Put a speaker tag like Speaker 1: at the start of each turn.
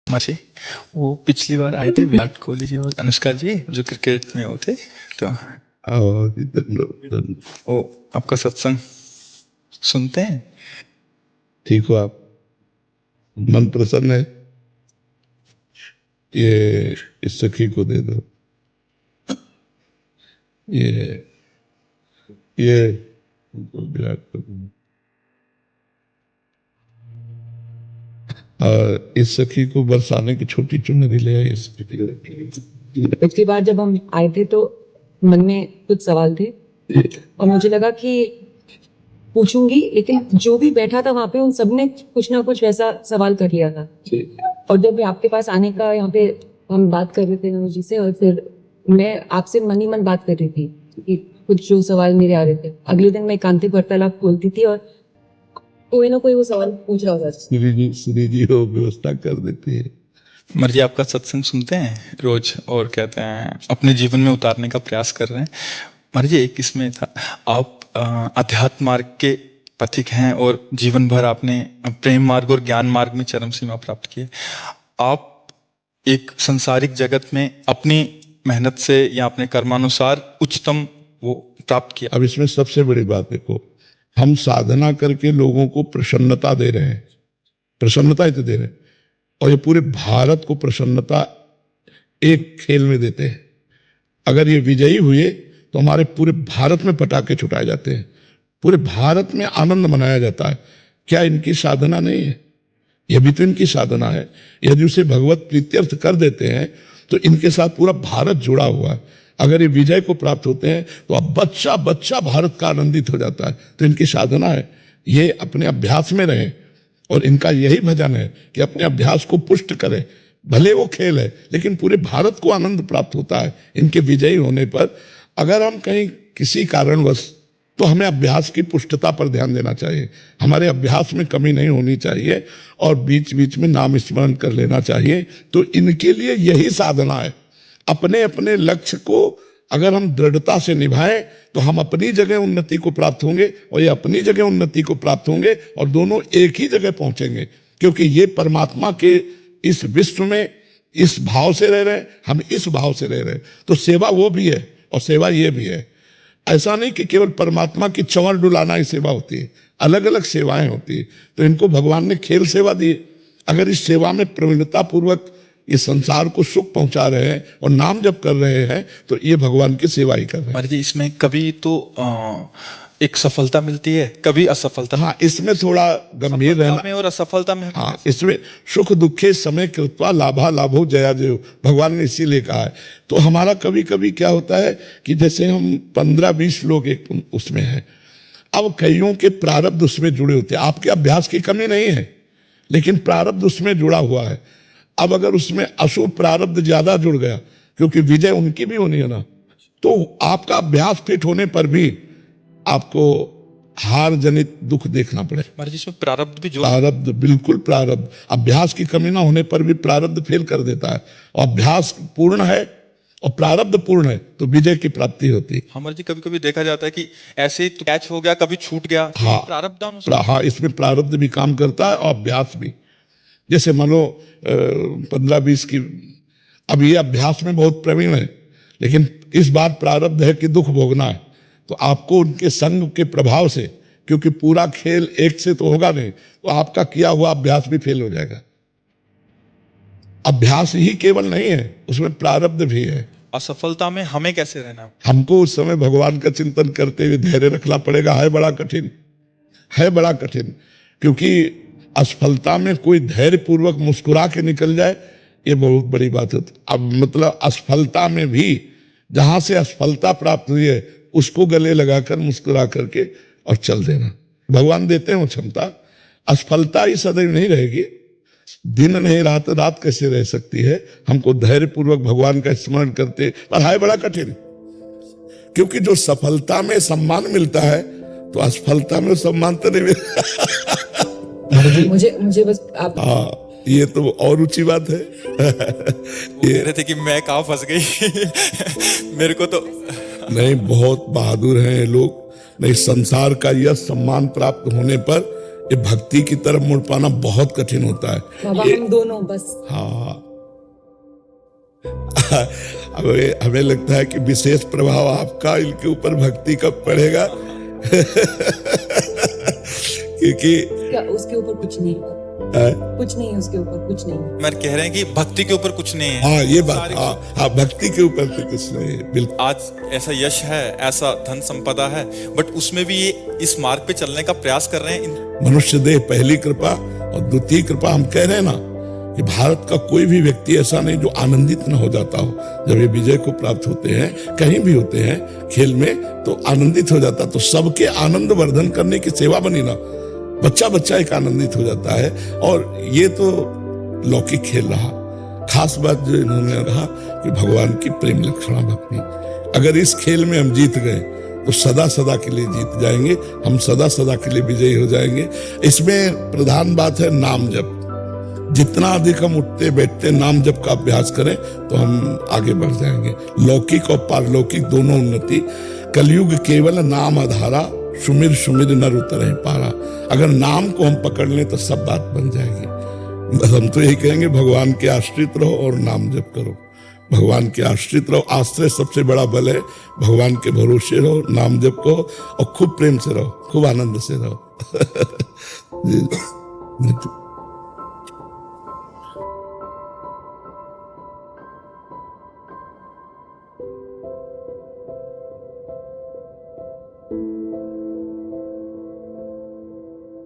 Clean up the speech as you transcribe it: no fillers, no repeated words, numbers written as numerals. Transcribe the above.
Speaker 1: मासी, वो पिछली बार आए थे विराट कोहली जी और अनुष्का जी जो क्रिकेट में होते, तो वो आपका सत्संग सुनते हैं।
Speaker 2: ठीक हो आप? मन प्रसन्न है? ये इस सखी को दे दो। ये विराट कोहली। और इस सखी को बरसाने की छोटी चुनरी ले आई।
Speaker 3: पिछली बार जब हम आए थे तो मन में कुछ सवाल थे और मुझे लगा कि पूछूंगी, लेकिन जो भी बैठा था वहां पे उन सबने कुछ ना कुछ वैसा सवाल कर लिया था। और जब आपके पास आने का यहाँ पे हम बात कर रहे थे अनुज जी से, और फिर मैं आपसे मन ही मन बात कर रही थी कि कुछ जो सवाल मेरे आ रहे थे। अगले दिन मैं एकांतिक वार्तालाप खोलती थी और कोई ना कोई वो सवाल पूछ रहा था।
Speaker 2: श्री जी हो व्यवस्था कर देती है।
Speaker 1: मर्जी आपका सत्संग सुनते हैं रोज और कहते हैं अपने जीवन में उतारने का प्रयास कर रहे हैं। मर्जी एक इसमें था, आप अध्यात्म मार्ग के पथिक हैं और जीवन भर आपने प्रेम मार्ग और ज्ञान मार्ग में चरम सीमा प्राप्त की है। आप एक संसारिक जगत में अपनी मेहनत से या अपने कर्मानुसार उच्चतम वो प्राप्त किया।
Speaker 2: अब इसमें सबसे बड़ी बात देखो, हम साधना करके लोगों को प्रसन्नता दे रहे हैं, प्रसन्नता ही तो दे रहे हैं, और ये पूरे भारत को प्रसन्नता एक खेल में देते हैं। अगर ये विजयी हुए तो हमारे पूरे भारत में पटाखे छुटाए जाते हैं, पूरे भारत में आनंद मनाया जाता है। क्या इनकी साधना नहीं है? यह भी तो इनकी साधना है। यदि उसे भगवत प्रीत्यर्थ कर देते हैं तो इनके साथ पूरा भारत जुड़ा हुआ है। अगर ये विजय को प्राप्त होते हैं तो अब बच्चा बच्चा भारत का आनंदित हो जाता है। तो इनकी साधना है, ये अपने अभ्यास में रहें और इनका यही भजन है कि अपने अभ्यास को पुष्ट करें। भले वो खेल है लेकिन पूरे भारत को आनंद प्राप्त होता है इनके विजयी होने पर। अगर हम कहीं किसी कारणवश, तो हमें अभ्यास की पुष्टता पर ध्यान देना चाहिए। हमारे अभ्यास में कमी नहीं होनी चाहिए और बीच बीच में नाम स्मरण कर लेना चाहिए। तो इनके लिए यही साधना है। अपने अपने लक्ष्य को अगर हम दृढ़ता से निभाएं तो हम अपनी जगह उन्नति को प्राप्त होंगे और ये अपनी जगह उन्नति को प्राप्त होंगे और दोनों एक ही जगह पहुंचेंगे, क्योंकि ये परमात्मा के इस विश्व में इस भाव से रह रहे हैं, हम इस भाव से रह रहे हैं। तो सेवा वो भी है और सेवा ये भी है। ऐसा नहीं कि केवल परमात्मा की चंवर डुलाना ही सेवा होती है, अलग अलग सेवाएं होती है। तो इनको भगवान ने खेल सेवा दी। अगर इस सेवा में प्रवीणता पूर्वक ये संसार को सुख पहुंचा रहे हैं और नाम जप कर रहे हैं तो ये भगवान की सेवा ही कर रहे हैं।
Speaker 1: मर्जी इसमें कभी तो एक सफलता मिलती है, कभी असफलता।
Speaker 2: हाँ, इसमें थोड़ा गंभीर रहना
Speaker 1: में और असफलता में।
Speaker 2: हाँ, इसमें सुख दुखे समय कृत्वा लाभा लाभो जया जयो, भगवान ने इसीलिए कहा है। तो हमारा कभी कभी क्या होता है कि जैसे हम 15-20 लोग एक उसमें हैं, अब कईयों के प्रारब्ध उसमें जुड़े होते हैं। आपके अभ्यास की कमी नहीं है लेकिन प्रारब्ध उसमें जुड़ा हुआ है। अब अगर उसमें अशुभ प्रारब्ध ज्यादा जुड़ गया, क्योंकि विजय उनकी भी होनी है ना, तो आपका अभ्यास फिट होने पर भी आपको हार जनित दुख देखना पड़े।
Speaker 1: इसमें प्रारब्ध भी
Speaker 2: प्रारब्ध, बिल्कुल प्रारब्ध। अभ्यास की कमी ना होने पर भी प्रारब्ध फेल कर देता है, और अभ्यास पूर्ण है और प्रारब्ध पूर्ण है तो विजय की प्राप्ति होती है।
Speaker 1: हमारे जी कभी कभी देखा जाता है कि ऐसे ही कैच हो गया, कभी छूट गया।
Speaker 2: हाँ,
Speaker 1: प्रारब्ध
Speaker 2: हाँ, इसमें प्रारब्ध भी काम करता है और अभ्यास भी। जैसे मानो 15-20 की, अब ये अभ्यास में बहुत प्रवीण है लेकिन इस बार प्रारब्ध है कि दुख भोगना है, तो आपको उनके संग के प्रभाव से, क्योंकि पूरा खेल एक से तो होगा नहीं, तो आपका किया हुआ अभ्यास भी फेल हो जाएगा। अभ्यास ही केवल नहीं है, उसमें प्रारब्ध भी है।
Speaker 1: असफलता में हमें कैसे रहना?
Speaker 2: हमको उस समय भगवान का चिंतन करते हुए धैर्य रखना पड़ेगा। है बड़ा कठिन, है बड़ा कठिन, क्योंकि असफलता में कोई धैर्य पूर्वक मुस्कुरा के निकल जाए, ये बहुत बड़ी बात है। अब मतलब असफलता में भी जहां से असफलता प्राप्त हुई है उसको गले लगाकर मुस्कुरा करके और चल देना। भगवान देते हैं वो क्षमता। असफलता ही सदैव नहीं रहेगी, दिन नहीं रात, रात कैसे रह सकती है। हमको धैर्य पूर्वक भगवान का स्मरण करते, पर है बड़ा कठिन, क्योंकि जो सफलता में सम्मान मिलता है तो असफलता में सम्मान तो नहीं मिलता।
Speaker 3: मुझे बस आप,
Speaker 2: हाँ, ये तो और ऊंची बात है।
Speaker 1: ये रहे थे कि मैं कहाँ फंस गई। मेरे को तो नहीं,
Speaker 2: बहुत बहादुर हैं ये लोग। नहीं, संसार का यह सम्मान प्राप्त होने पर ये भक्ति की तरफ मुड़ पाना बहुत कठिन होता है।
Speaker 3: बाबा हम दोनों बस।
Speaker 2: हाँ हमें लगता है कि विशेष प्रभाव आपका इनके ऊपर भक्ति कब पड़ेगा क्योंकि
Speaker 3: उसके ऊपर कुछ नहीं है, कुछ नहीं है उसके ऊपर, कुछ नहीं।
Speaker 1: मैं कह रहे हैं कि भक्ति के ऊपर कुछ नहीं है।
Speaker 2: हाँ ये बात, हाँ भक्ति के ऊपर तो कुछ नहीं है, बिल्कुल।
Speaker 1: आज ऐसा यश है, ऐसा धन संपदा है, बट उसमें भी ये इस मार्ग पे चलने का प्रयास कर रहे हैं।
Speaker 2: मनुष्य देह पहली कृपा और द्वितीय कृपा। हम कह रहे हैं ना कि भारत का कोई भी व्यक्ति ऐसा नहीं जो आनंदित न हो जाता हो जब ये विजय को प्राप्त होते हैं, कहीं भी होते हैं खेल में तो आनंदित हो जाता। तो सबके आनंद वर्धन करने की सेवा बनी ना, बच्चा बच्चा एक आनंदित हो जाता है। और ये तो लौकिक खेल रहा। खास बात जो इन्होंने कहा कि भगवान की प्रेम लक्षणा भक्ति, अगर इस खेल में हम जीत गए तो सदा सदा के लिए जीत जाएंगे, हम सदा सदा के लिए विजयी हो जाएंगे। इसमें प्रधान बात है नाम जप। जितना अधिक हम उठते बैठते नाम जप का अभ्यास करें तो हम आगे बढ़ जाएंगे। लौकिक और पारलौकिक दोनों उन्नति। कलयुग केवल नाम आधारा, सुमिर सुमिर नर उतरे पारा। अगर नाम को हम पकड़ लें तो सब बात बन जाएगी। बस हम तो यही कहेंगे भगवान के आश्रित रहो और नाम जप करो। भगवान के आश्रित रहो, आश्रय सबसे बड़ा बल है। भगवान के भरोसे रहो, नाम जप करो और खूब प्रेम से रहो, खूब आनंद से रहो।